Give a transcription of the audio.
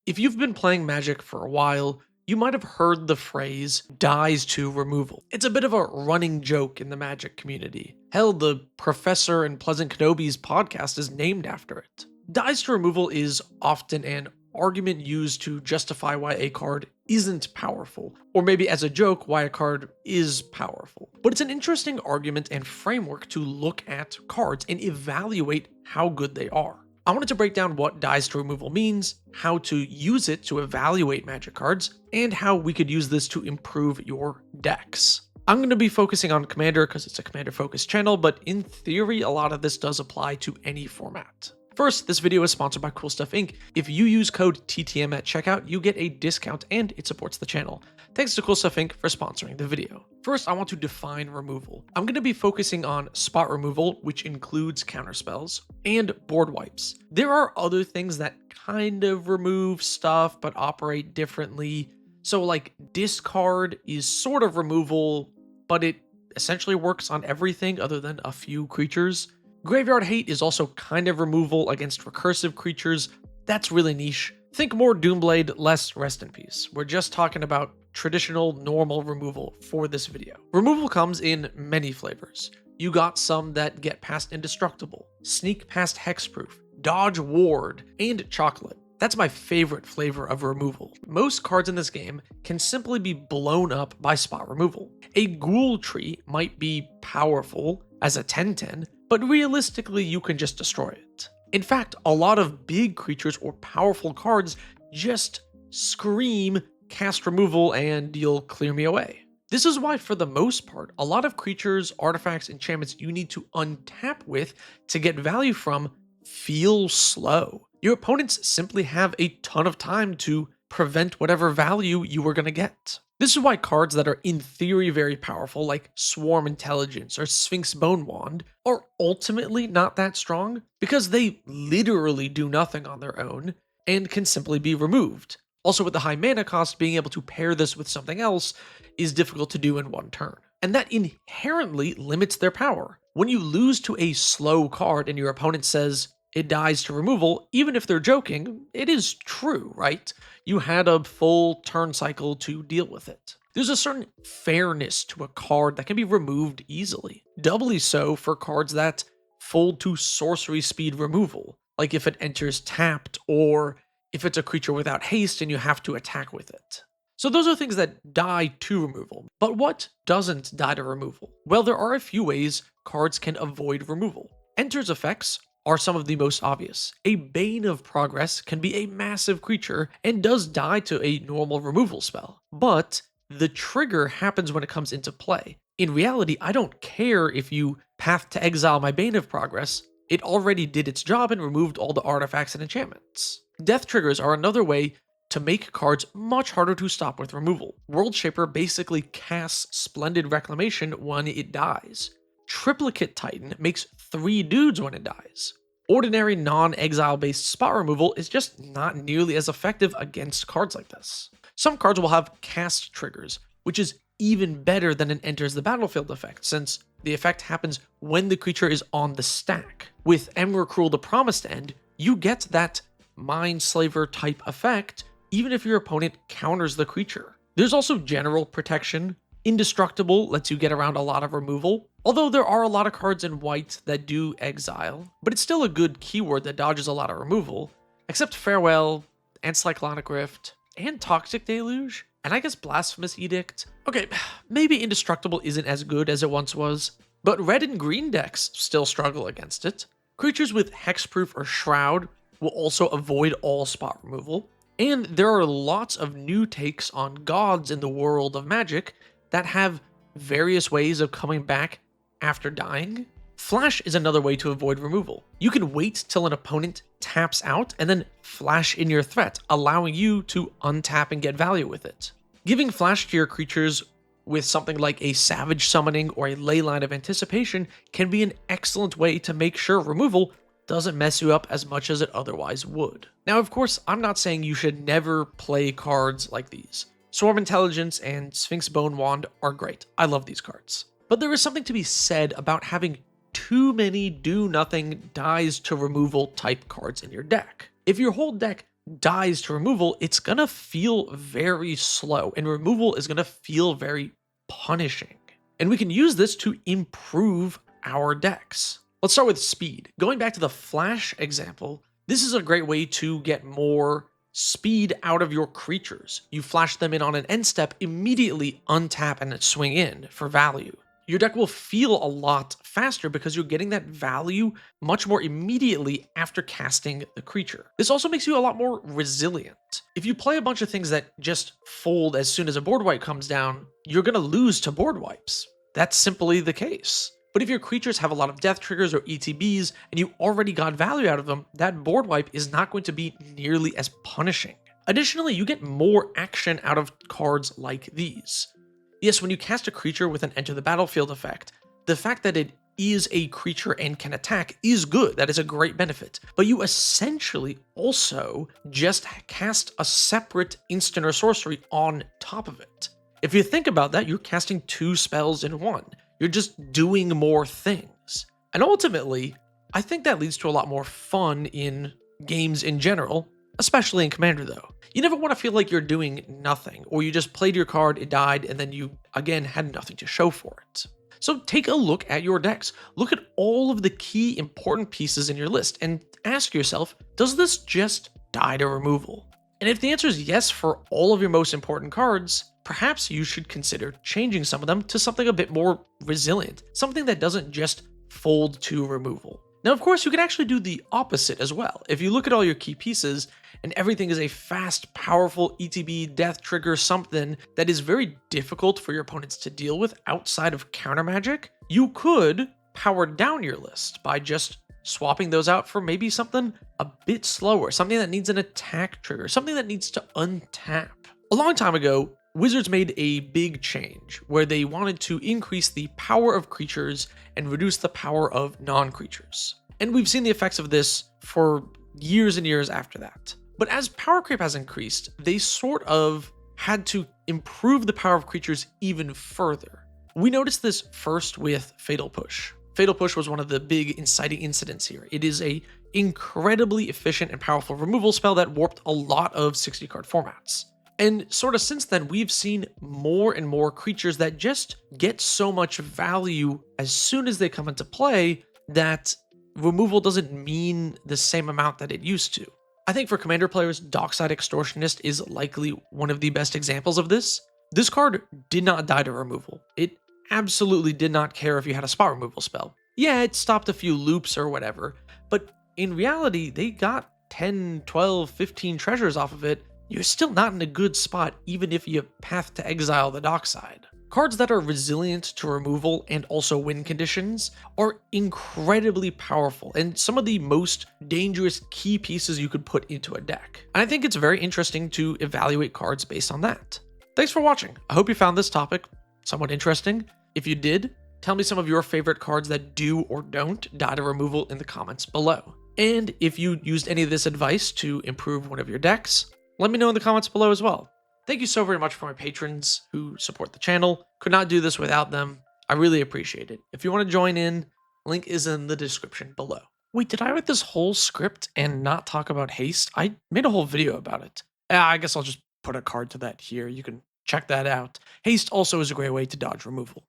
If you've been playing Magic for a while, you might have heard the phrase dies to removal. It's a bit of a running joke in the Magic community. Hell, the Professor in Pleasant Kenobi's podcast is named after it. Dies to removal is often an argument used to justify why a card isn't powerful, or maybe as a joke why a card is powerful. But it's an interesting argument and framework to look at cards and evaluate how good they are. I wanted to break down what dies to removal means, how to use it to evaluate Magic cards, and how we could use this to improve your decks. I'm going to be focusing on Commander because it's a Commander-focused channel, but in theory, a lot of this does apply to any format. First, this video is sponsored by Cool Stuff Inc. If you use code TTM at checkout, you get a discount and it supports the channel. Thanks to Cool Stuff Inc. for sponsoring the video. First, I want to define removal. I'm going to be focusing on spot removal, which includes counterspells, and board wipes. There are other things that kind of remove stuff but operate differently. So like discard is sort of removal, but it essentially works on everything other than a few creatures. Graveyard Hate is also kind of removal against recursive creatures. That's really niche. Think more Doomblade, less Rest in Peace. We're just talking about traditional, normal removal for this video. Removal comes in many flavors. You got some that get past Indestructible, sneak past Hexproof, dodge Ward, and Chocolate. That's my favorite flavor of removal. Most cards in this game can simply be blown up by spot removal. A Ghoul Tree might be powerful as a 10/10, but realistically you can just destroy it. In fact, a lot of big creatures or powerful cards just scream cast removal and you'll clear me away. This is why, for the most part, a lot of creatures, artifacts, enchantments you need to untap with to get value from feel slow. Your opponents simply have a ton of time to prevent whatever value you were going to get. This is why cards that are in theory very powerful, like Swarm Intelligence or Sphinx Bone Wand, are ultimately not that strong because they literally do nothing on their own and can simply be removed. Also, with the high mana cost, being able to pair this with something else is difficult to do in one turn. And that inherently limits their power. When you lose to a slow card and your opponent says it dies to removal, even if they're joking, it is true, right? You had a full turn cycle to deal with it. There's a certain fairness to a card that can be removed easily. Doubly so for cards that fold to sorcery speed removal, like if it enters tapped or if it's a creature without haste and you have to attack with it. So those are things that die to removal. But what doesn't die to removal? Well, there are a few ways cards can avoid removal. Enter's effects are some of the most obvious. A Bane of Progress can be a massive creature and does die to a normal removal spell, but the trigger happens when it comes into play. In reality, I don't care if you Path to Exile my Bane of Progress, it already did its job and removed all the artifacts and enchantments. Death triggers are another way to make cards much harder to stop with removal. World Shaper basically casts Splendid Reclamation when it dies. Triplicate Titan makes 3 dudes when it dies. Ordinary non-exile based spot removal is just not nearly as effective against cards like this. Some cards will have cast triggers, which is even better than an enters the battlefield effect, since the effect happens when the creature is on the stack. With Emrakul the Promised End, you get that Mind Slaver type effect even if your opponent counters the creature. There's also general protection. Indestructible lets you get around a lot of removal, although there are a lot of cards in white that do exile, but it's still a good keyword that dodges a lot of removal, except Farewell, and Cyclonic Rift, and Toxic Deluge, and I guess Blasphemous Edict. Okay, maybe Indestructible isn't as good as it once was, but red and green decks still struggle against it. Creatures with Hexproof or Shroud will also avoid all spot removal, and there are lots of new takes on gods in the world of Magic that have various ways of coming back after dying. Flash is another way to avoid removal. You can wait till an opponent taps out and then flash in your threat, allowing you to untap and get value with it. Giving flash to your creatures with something like a Savage Summoning or a Leyline of Anticipation can be an excellent way to make sure removal doesn't mess you up as much as it otherwise would. Now, of course, I'm not saying you should never play cards like these. Swarm Intelligence and Sphinx Bone Wand are great. I love these cards. But there is something to be said about having too many do-nothing dies to removal type cards in your deck. If your whole deck dies to removal, it's gonna feel very slow, and removal is gonna feel very punishing. And we can use this to improve our decks. Let's start with speed. Going back to the flash example, this is a great way to get more speed out of your creatures. You flash them in on an end step, immediately untap and swing in for value. Your deck will feel a lot faster because you're getting that value much more immediately after casting the creature. This also makes you a lot more resilient. If you play a bunch of things that just fold as soon as a board wipe comes down, you're going to lose to board wipes. That's simply the case. But if your creatures have a lot of death triggers or ETBs and you already got value out of them, that board wipe is not going to be nearly as punishing. Additionally, you get more action out of cards like these. Yes, when you cast a creature with an enter the battlefield effect, the fact that it is a creature and can attack is good. That is a great benefit. But you essentially also just cast a separate instant or sorcery on top of it. If you think about that, you're casting 2 spells in one. You're just doing more things. And ultimately, I think that leads to a lot more fun in games in general, especially in Commander though. You never want to feel like you're doing nothing, or you just played your card, it died, and then you, again, had nothing to show for it. So take a look at your decks. Look at all of the key important pieces in your list and ask yourself, does this just die to removal? And if the answer is yes for all of your most important cards, perhaps you should consider changing some of them to something a bit more resilient, something that doesn't just fold to removal. Now, of course, you can actually do the opposite as well. If you look at all your key pieces and everything is a fast, powerful ETB, death trigger, something that is very difficult for your opponents to deal with outside of counter magic, you could power down your list by just swapping those out for maybe something a bit slower, something that needs an attack trigger, something that needs to untap. A long time ago, Wizards made a big change where they wanted to increase the power of creatures and reduce the power of non-creatures. And we've seen the effects of this for years and years after that. But as power creep has increased, they sort of had to improve the power of creatures even further. We noticed this first with Fatal Push. Fatal Push was one of the big inciting incidents here. It is a incredibly efficient and powerful removal spell that warped a lot of 60-card formats. And sort of since then, we've seen more and more creatures that just get so much value as soon as they come into play that removal doesn't mean the same amount that it used to. I think for Commander players, Dockside Extortionist is likely one of the best examples of this. This card did not die to removal. It absolutely did not care if you had a spot removal spell. Yeah, it stopped a few loops or whatever, but in reality, they got 10, 12, 15 treasures off of it. You're still not in a good spot even if you Path to Exile the Dockside. Cards that are resilient to removal and also win conditions are incredibly powerful and some of the most dangerous key pieces you could put into a deck. And I think it's very interesting to evaluate cards based on that. Thanks for watching. I hope you found this topic somewhat interesting. If you did, tell me some of your favorite cards that do or don't die to removal in the comments below. And if you used any of this advice to improve one of your decks, let me know in the comments below as well. Thank you so very much for my patrons who support the channel. Could not do this without them. I really appreciate it. If you want to join in, link is in the description below. Wait, did I write this whole script and not talk about haste? I made a whole video about it. I guess I'll just put a card to that here. You can check that out. Haste also is a great way to dodge removal.